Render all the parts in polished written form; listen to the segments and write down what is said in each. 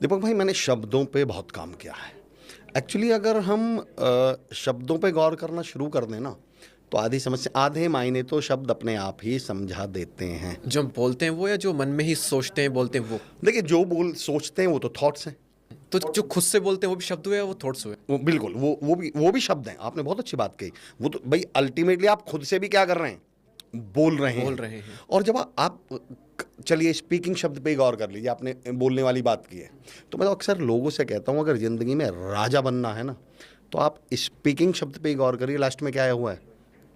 दीपक भाई, मैंने शब्दों पे बहुत काम किया है। एक्चुअली अगर हम शब्दों पे गौर करना शुरू कर दें ना, तो आधी समस्या, आधे मायने तो शब्द अपने आप ही समझा देते हैं। जो हम बोलते हैं वो, या जो मन में ही सोचते हैं बोलते हैं वो? देखिए, जो बोल सोचते हैं वो तो थॉट्स हैं। तो जो खुद से बोलते हैं वो भी शब्द हुए या वो थॉट्स हुए? वो बिल्कुल, वो भी शब्द हैं। आपने बहुत अच्छी बात कही। वो तो भाई अल्टीमेटली आप खुद से भी क्या कर रहे हैं, बोल रहे हैं। और जब आप चलिए स्पीकिंग शब्द पे ही गौर कर लीजिए, आपने बोलने वाली बात की है। तो मैं तो अक्सर लोगों से कहता हूँ, अगर ज़िंदगी में राजा बनना है ना, तो आप स्पीकिंग शब्द पे ही गौर करिए। लास्ट में क्या आया हुआ है?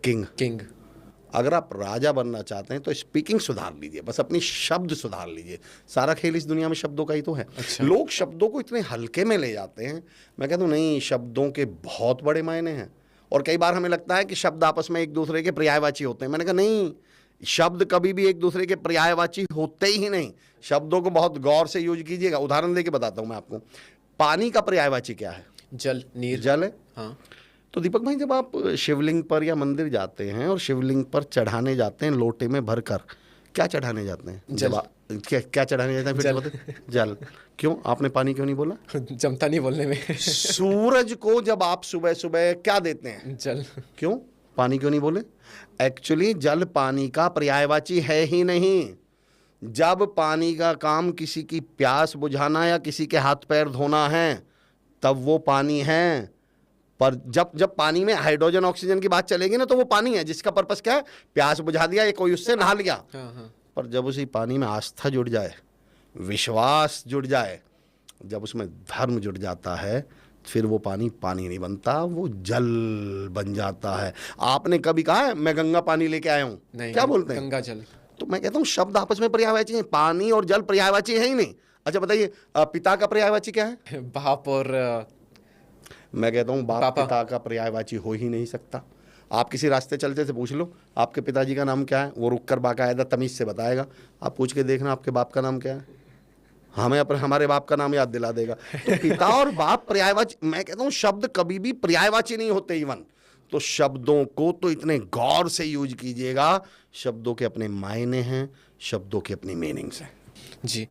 किंग। अगर आप राजा बनना चाहते हैं तो स्पीकिंग सुधार लीजिए, बस अपनी शब्द सुधार लीजिए। सारा खेल इस दुनिया में शब्दों का ही तो है। अच्छा। लोग शब्दों को इतने हल्के में ले जाते हैं। मैं कहता हूँ नहीं, शब्दों के बहुत बड़े मायने हैं। और कई बार हमें लगता है कि शब्द आपस में एक दूसरे के पर्यायवाची होते हैं। मैंने कहा नहीं, शब्द कभी भी एक दूसरे के पर्यायवाची होते ही नहीं। शब्दों को बहुत गौर से यूज कीजिएगा। उदाहरण देके बताता हूँ मैं आपको। पानी का पर्यायवाची क्या है? जल, नीर। जल है। हाँ। तो दीपक भाई, जब आप शिवलिंग पर या मंदिर जाते हैं और शिवलिंग पर चढ़ाने जाते हैं लोटे में भरकर, क्या चढ़ाने जाते हैं? जल। क्या चढ़ाने जाते हैं? फिर जल। से बताइए। जल। क्यों? आपने पानी क्यों नहीं बोला? जमता नहीं बोलने में। सूरज को जब आप सुबह सुबह क्या देते हैं? जल। क्यों? पानी क्यों नहीं बोले? एक्चुअली जल पानी का पर्यायवाची है ही नहीं। जब पानी का काम किसी की प्यास बुझाना या किसी के हाथ पैर धोना है, तब वो पानी है। पर जब जब पानी में हाइड्रोजन ऑक्सीजन की बात चलेगी ना, तो वो पानी है जिसका पर्पस क्या है? प्यास बुझा दिया या कोई उससे नहा लिया। हाँ। पर जब उसी पानी में आस्था जुड़ जाए, विश्वास जुड़ जाए, जब उसमें धर्म जुड़ जाता है, फिर वो पानी पानी नहीं बनता, वो जल बन जाता है। आपने कभी कहा है मैं गंगा पानी लेके आया हूँ? नहीं, क्या बोलते हैं? गंगा जल। तो मैं कहता हूँ शब्द आपस में पर्यायवाची हैं। पानी और जल पर्यायवाची है ही नहीं। अच्छा बताइए, पिता का पर्यायवाची क्या है? बाप और मैं कहता हूँ बाप पापा। पिता का पर्यायवाची हो ही नहीं सकता। आप किसी रास्ते चलते से पूछ लो आपके पिताजी का नाम क्या है, वो रुक कर बाकायदा तमीज से बताएगा। आप पूछ के देखना आपके बाप का नाम क्या है, हमें हमारे बाप का नाम याद दिला देगा। तो पिता और बाप पर्यायवाची, मैं कहता हूँ शब्द कभी भी पर्यायवाची नहीं होते इवन। तो शब्दों को तो इतने गौर से यूज कीजिएगा। शब्दों के अपने मायने हैं, शब्दों के अपनी मीनिंग्स हैं। जी।